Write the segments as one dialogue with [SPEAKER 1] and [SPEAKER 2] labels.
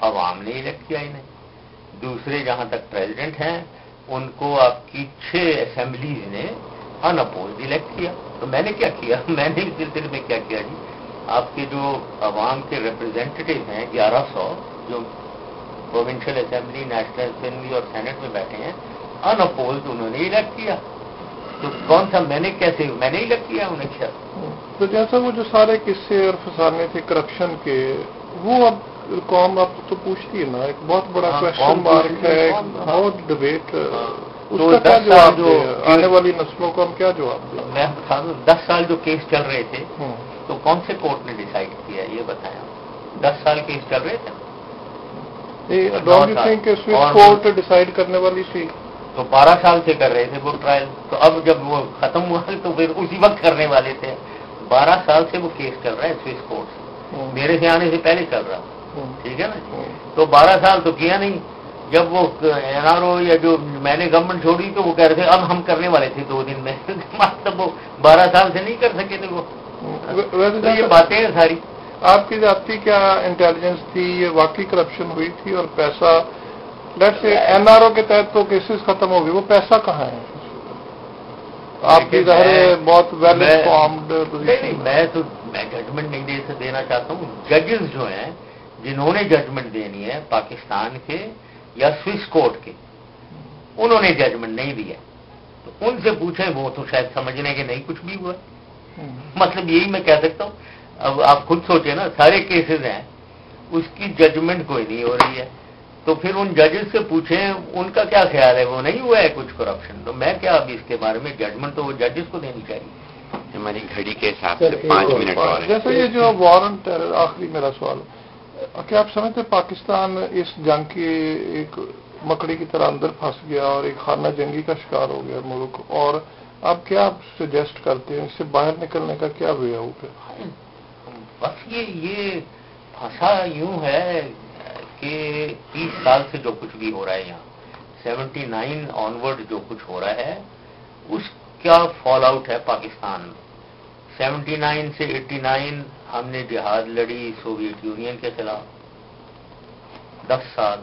[SPEAKER 1] عوام نے الیکٹ کیا انہیں. دوسرے جہاں تک پریزیڈنٹ ہیں ان کو آپ کی 6 اسمبلیز نے ان اپوزڈ الیکٹ کیا. تو میں نے کیا کیا, میں نے اس سلسلے میں کیا کیا جی, آپ کے جو عوام کے ریپرزینٹیو ہیں 1100 جو پروونشل اسمبلی, نیشنل اسمبلی اور سینٹ میں بیٹھے ہیں, ان اپوزڈ انہوں نے الیکٹ کیا. تو کون سا میں نے الیکٹ کیا انہیں کیا.
[SPEAKER 2] تو جیسا وہ جو سارے قصے اور فسانے تھے کرپشن کے, وہ اب قوم اب تو پوچھتی ہے نا, ایک بہت بڑا کوشچن مارک ہے, بہت ڈبیٹ. اس کا کیا جواب دیں, آنے والی نسلوں کو ہم کیا جواب دیں؟
[SPEAKER 1] میں بتا دوں 10 سال جو کیس چل رہے تھے تو کون سے کورٹ نے ڈیسائیڈ کیا یہ بتایا. 10 سال کیس چل رہے تھے.
[SPEAKER 2] ڈونٹ یو تھنک کہ سوئس کورٹ ڈیسائیڈ کرنے والی تھی؟
[SPEAKER 1] تو 12 سال سے کر رہے تھے وہ ٹرائل. تو اب جب وہ ختم ہوا تو پھر اسی وقت کرنے والے تھے. 12 سال سے وہ کیس چل رہا ہے سوئس کورٹ سے, میرے سے آنے سے پہلے چل رہا. ٹھیک ہے نا. تو 12 سال تو کیا نہیں. جب وہ NRO یا جو میں نے گورنمنٹ چھوڑی تو وہ کہہ رہے تھے اب ہم کرنے والے تھے 2 دن میں. مطلب وہ 12 سال سے نہیں کر سکے تھے وہ. تو یہ باتیں ہیں ساری.
[SPEAKER 2] آپ کی ذاتی کیا انٹیلیجنس تھی, یہ واقعی کرپشن ہوئی تھی اور پیسہ لیٹ سے NRO کے تحت تو کیسز ختم ہو گئے, وہ پیسہ کہاں ہے؟ آپ کی ظاہر بہت ویل انفارمڈ پوزیشن.
[SPEAKER 1] میں ججمنٹ نہیں دینا چاہتا ہوں. ججز جو ہیں جنہوں نے ججمنٹ دینی ہے پاکستان کے یا سوئس کورٹ کے, انہوں نے ججمنٹ نہیں دیا. تو ان سے پوچھیں, وہ تو شاید سمجھنے کہ نہیں کچھ بھی ہوا. مطلب یہی میں کہہ سکتا ہوں. اب آپ خود سوچیں نا, سارے کیسز ہیں, اس کی ججمنٹ کوئی نہیں ہو رہی ہے. تو پھر ان ججز سے پوچھیں ان کا کیا خیال ہے, وہ نہیں ہوا ہے کچھ کرپشن. تو میں کیا اب اس کے بارے میں ججمنٹ تو وہ ججز کو دینی چاہیے.
[SPEAKER 3] ہماری گھڑی کے حساب سے 5 منٹ اور ہیں.
[SPEAKER 2] جیسے یہ جو وارنٹ, آخری میرا سوال, کیا آپ سمجھتے ہیں پاکستان اس جنگ کی ایک مکڑی کی طرح اندر پھنس گیا اور ایک خانہ جنگی کا شکار ہو گیا ملک, اور اب کیا آپ سجیسٹ کرتے ہیں اس سے باہر نکلنے کا کیا وے ہوگا؟
[SPEAKER 1] بس یہ پھنسا یوں ہے کہ 30 سال سے جو کچھ بھی ہو رہا ہے یہاں, 79 آنورڈ جو کچھ ہو رہا ہے اس کا فال آؤٹ ہے پاکستان میں. 79 سے 89 ہم نے جہاد لڑی سوویت یونین کے خلاف. 10 سال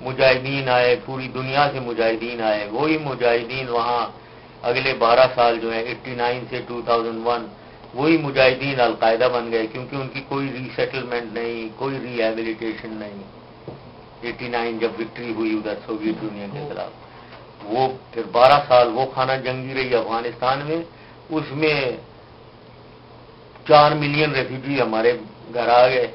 [SPEAKER 1] مجاہدین آئے, پوری دنیا سے مجاہدین آئے. وہی مجاہدین وہاں اگلے 12 سال جو ہیں 89 سے 2001 وہی مجاہدین القاعدہ بن گئے, کیونکہ ان کی کوئی ری سیٹلمنٹ نہیں, کوئی ری ایبلیٹیشن نہیں. 89 جب وکٹری ہوئی ادھر سوویت یونین کے خلاف, وہ پھر 12 سال وہ خانہ جنگی رہی افغانستان میں. اس میں 4 ملین ریفیوجی ہمارے گھر آ گئے.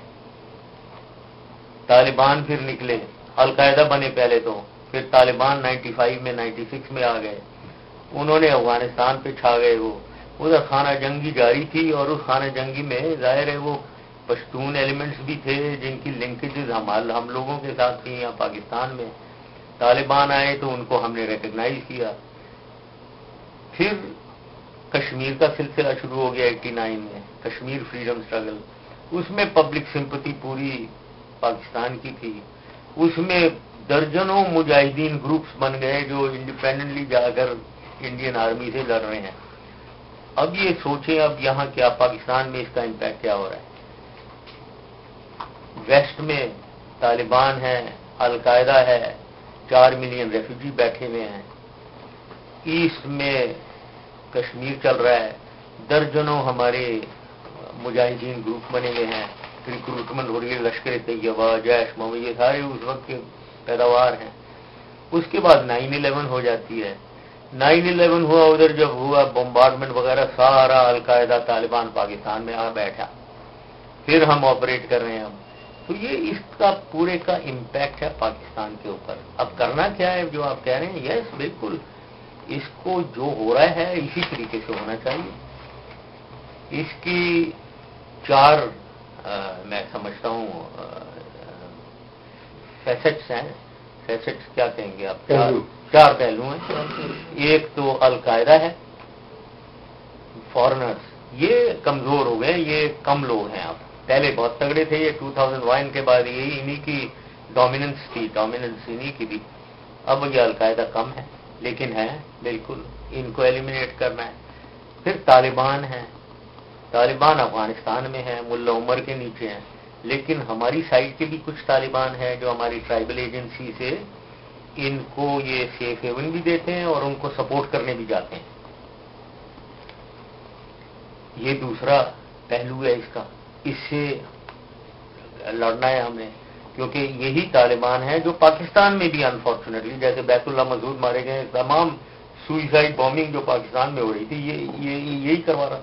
[SPEAKER 1] طالبان پھر نکلے, القاعدہ بنے پہلے تو, پھر طالبان 95 میں 96 میں آ گئے. انہوں نے افغانستان پہ چھا گئے. وہ ادھر خانہ جنگی جاری تھی, اور اس خانہ جنگی میں ظاہر ہے وہ پشتون ایلیمنٹس بھی تھے جن کی لنکیجز ہم لوگوں کے ساتھ تھیں یہاں پاکستان میں. طالبان آئے تو ان کو ہم نے ریکگنائز کیا. پھر کشمیر کا سلسلہ شروع ہو گیا 89 میں, کشمیر فریڈم سٹرگل. اس میں پبلک سمپتی پوری پاکستان کی تھی. اس میں درجنوں مجاہدین گروپس بن گئے جو انڈیپینڈنٹلی جا کر انڈین آرمی سے لڑ رہے ہیں. اب یہ سوچیں اب یہاں کیا پاکستان میں اس کا امپیکٹ کیا ہو رہا ہے. ویسٹ میں طالبان ہے, القاعدہ ہے, 4 ملین ریفیوجی بیٹھے ہوئے ہیں. ایسٹ میں کشمیر چل رہا ہے, درجنوں ہمارے مجاہدین گروپ بنے ہوئے ہیں, ریکروٹمنٹ ہو رہی ہے, لشکر طیبہ, جیش محمد, یہ سارے اس وقت کے پیداوار ہیں. اس کے بعد 9/11 ہو جاتی ہے. 9/11 ہوا, ادھر جب ہوا بمبارڈمنٹ وغیرہ, سارا القاعدہ طالبان پاکستان میں آ بیٹھا. پھر ہم آپریٹ کر رہے ہیں. تو یہ اس کا پورے کا امپیکٹ ہے پاکستان کے اوپر. اب کرنا کیا ہے جو آپ کہہ رہے ہیں, یس بالکل اس کو جو ہو رہا ہے اسی طریقے سے ہونا چاہیے. اس کی 4 میں سمجھتا ہوں فیسٹس ہیں. فیسٹس کیا کہیں گے آپ, 4 پہلو ہیں. ایک تو القاعدہ ہے, فارنرز یہ کمزور ہو گئے, یہ کم لوگ ہیں. اب پہلے بہت تگڑے تھے, یہ 2001 کے بعد یہی انہی کی ڈومیننس تھی, ڈومیننس انہی کی تھی. اب یہ القاعدہ کم ہے لیکن ہے بالکل, ان کو ایلیمینیٹ کرنا ہے. پھر طالبان ہیں, طالبان افغانستان میں ہیں, ملا عمر کے نیچے ہیں, لیکن ہماری سائڈ کے بھی کچھ طالبان ہیں جو ہماری ٹرائبل ایجنسی سے ان کو یہ سیف ہیون بھی دیتے ہیں اور ان کو سپورٹ کرنے بھی جاتے ہیں. یہ دوسرا پہلو ہے اس کا. اس سے لڑنا ہے ہمیں، کیونکہ یہی طالبان ہیں جو پاکستان میں بھی انفارچونیٹلی، جیسے بیت اللہ مسعود مارے گئے، تمام سوئسائڈ بومبنگ جو پاکستان میں ہو رہی تھی یہی کروا رہا.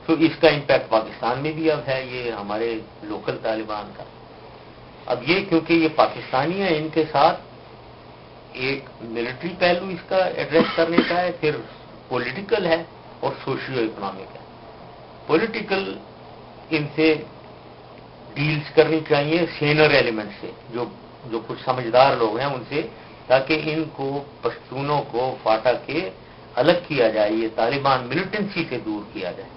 [SPEAKER 1] تو اس کا امپیکٹ پاکستان میں بھی اب ہے، یہ ہمارے لوکل طالبان کا. اب یہ کیونکہ یہ پاکستانی ہیں، ان کے ساتھ ایک ملٹری پہلو اس کا ایڈریس کرنے کا ہے، پھر پولیٹیکل ہے اور سوشیو اکنامک ہے. پولیٹیکل ان سے ڈیلز کرنی چاہیے سینئر ایلیمنٹ سے، جو کچھ سمجھدار لوگ ہیں ان سے، تاکہ ان کو پشتونوں کو فاٹا کے الگ کیا جائے، یہ طالبان ملیٹنسی سے دور کیا جائے،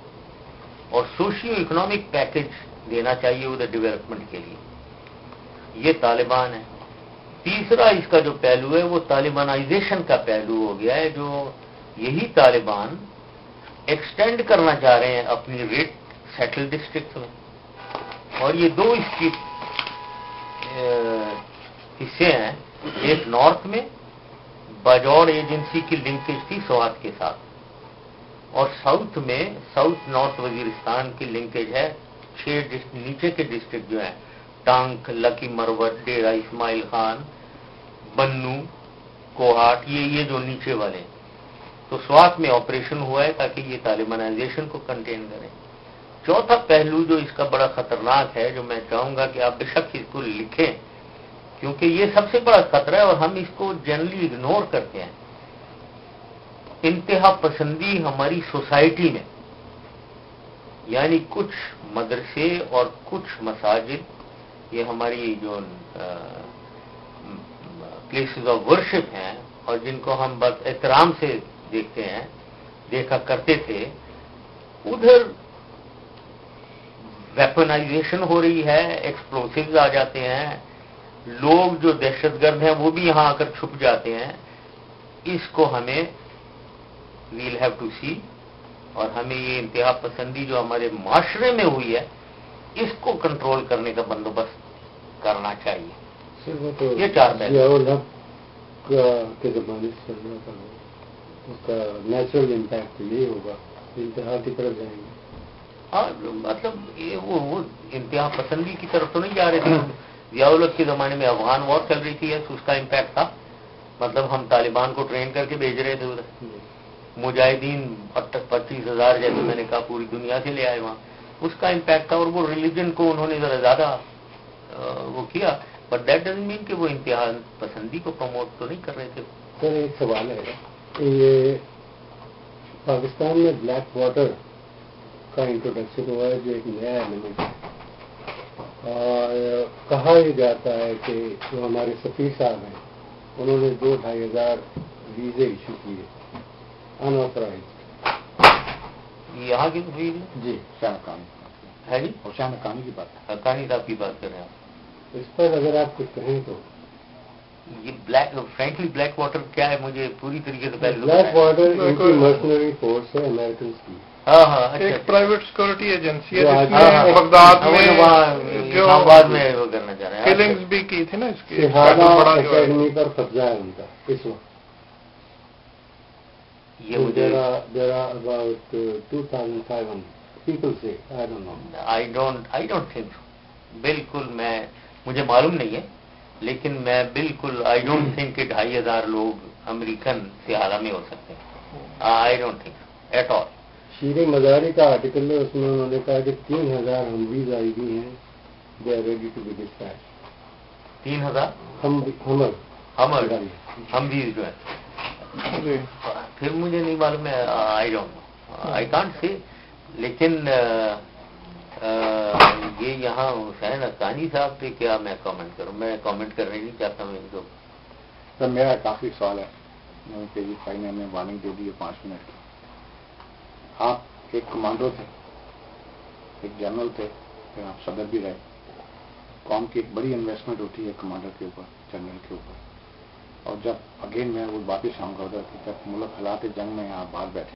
[SPEAKER 1] اور سوشیو اکنامک پیکج دینا چاہیے ادھر ڈیولپمنٹ کے لیے. یہ طالبان ہے. تیسرا اس کا جو پہلو ہے وہ طالبانائزیشن کا پہلو ہو گیا ہے، جو یہی طالبان ایکسٹینڈ کرنا چاہ رہے ہیں اپنی ریٹ سیٹل ڈسٹرکٹ میں. اور یہ دو اس کی حصے ہیں. ایک نارتھ میں باجوڑ ایجنسی کی لنکیج تھی سوات کے ساتھ، اور ساؤتھ میں ساؤتھ نارتھ وزیرستان کی لنکیج ہے 6 نیچے کے ڈسٹرکٹ جو ہیں، ٹانک، لکی مروت، ڈیرہ اسماعیل خان، بنو، کوہاٹ، یہ جو نیچے والے. تو سوات میں آپریشن ہوا ہے تاکہ یہ طالبانائزیشن کو کنٹین کرے. چوتھا پہلو جو اس کا بڑا خطرناک ہے، جو میں چاہوں گا کہ آپ بے شک اس کو لکھیں، کیونکہ یہ سب سے بڑا خطرہ ہے اور ہم اس کو جنرلی اگنور کرتے ہیں. انتہا پسندی ہماری سوسائٹی میں، یعنی کچھ مدرسے اور کچھ مساجد، یہ ہماری جو پلیسز آف ورشپ ہیں اور جن کو ہم بس احترام سے دیکھتے ہیں، دیکھا کرتے تھے، ادھر ویپنائزیشن ہو رہی ہے، ایکسپلوسیوز آ جاتے ہیں، لوگ جو دہشت گرد ہیں وہ بھی یہاں آ کر چھپ جاتے ہیں. اس کو ہمیں ویل ہیو ٹو سی، اور ہمیں یہ انتہا پسندی جو ہمارے معاشرے میں ہوئی ہے اس کو کنٹرول کرنے کا بندوبست کرنا چاہیے. یہ 4 پہلو
[SPEAKER 4] کے زمانے سے چل رہا تھا، اس کا نیچرل امپیکٹ یہ ہوگا، انتہا کی طرف جائیں گے.
[SPEAKER 1] ہاں، مطلب یہ وہ انتہا پسندی کی طرف تو نہیں جا رہے تھے. ضیاء الحق کے زمانے میں افغان وار چل رہی تھی، اس کا امپیکٹ تھا. مطلب ہم طالبان کو ٹرین کر کے بھیج رہے تھے ادھر. مجاہدین 25,000 جیسے میں نے کہا پوری دنیا سے لے آئے وہاں، اس کا امپیکٹ تھا. اور وہ ریلیجن کو انہوں نے ذرا زیادہ وہ کیا، بٹ دیٹ ڈزنٹ مین کہ وہ انتہا پسندی کو پروموٹ تو نہیں کر رہے تھے.
[SPEAKER 4] سر ایک سوال ہے کہ یہ پاکستان میں بلیک واٹر کا انٹروڈکشن ہوا ہے جو ایک نیا ایلیمنٹ ہے، اور کہا یہ جاتا ہے کہ جو ہمارے سفیر صاحب ہیں انہوں نے 2,500 ویزے ایشو کیے انآتھورائزڈ.
[SPEAKER 1] یہاں کی تفریح
[SPEAKER 4] جی شاہکانی
[SPEAKER 1] ہے جی،
[SPEAKER 4] اور شاہکانی کی بات ہے،
[SPEAKER 1] حقانی صاحب کی بات کر رہے ہیں.
[SPEAKER 4] اس پر اگر آپ کچھ کہیں تو.
[SPEAKER 1] یہ بلیک فرینکلی بلیک واٹر کیا ہے مجھے پوری طریقے سے پہلے
[SPEAKER 4] بلیک واٹر ان کی مرسنری فورس ہے امریکنس کی.
[SPEAKER 1] ہاں ہاں،
[SPEAKER 2] ایک پرائیویٹ سیکورٹی ایجنسی ہے
[SPEAKER 4] جو
[SPEAKER 2] جس نے بغداد میں جو
[SPEAKER 1] آباد میں وہ کرنا چاہ رہے ہیں،
[SPEAKER 2] کلنگز بھی کی تھی نا اس کی.
[SPEAKER 4] شہادہ اکیڈمی پر قبضہ ہے ان کا اس وقت.
[SPEAKER 1] یہ مجھے
[SPEAKER 4] there are about 2,500 people say, I don't know.
[SPEAKER 1] I don't think so. بالکل مجھے معلوم نہیں ہے، لیکن میں بالکل I don't think کہ 2,500 لوگ امریکن سیاحہ میں ہو سکتے ہیں. I don't think so at all.
[SPEAKER 4] شیر مزاری کا آرٹیکل ہے، اس میں انہوں نے کہا کہ 3,000 ہمویز آئی ہوئی ہیں، they are ready to be dispatched.
[SPEAKER 1] 3,000 ہمویز جو ہے، پھر مجھے نہیں معلوم ہے. I can't say. لیکن یہ یہاں حسین حقانی صاحب پہ کیا میں کامنٹ کروں؟ میں کامنٹ کرنے نہیں چاہتا ہوں ان کو.
[SPEAKER 4] سر میرا ایک آخری سوال ہے، KG5 نے ہمیں وارننگ دے دی ہے 5 منٹ کی. آپ ایک کمانڈو تھے، ایک جنرل تھے، پھر آپ صدر بھی رہے. قوم کی ایک بڑی انویسٹمنٹ ہوتی ہے کمانڈر کے اوپر، جنرل کے اوپر. اور جب اگین میں وہ واپس آؤں گا ادھر کہ جب ملک حالات جنگ میں آپ باہر بیٹھے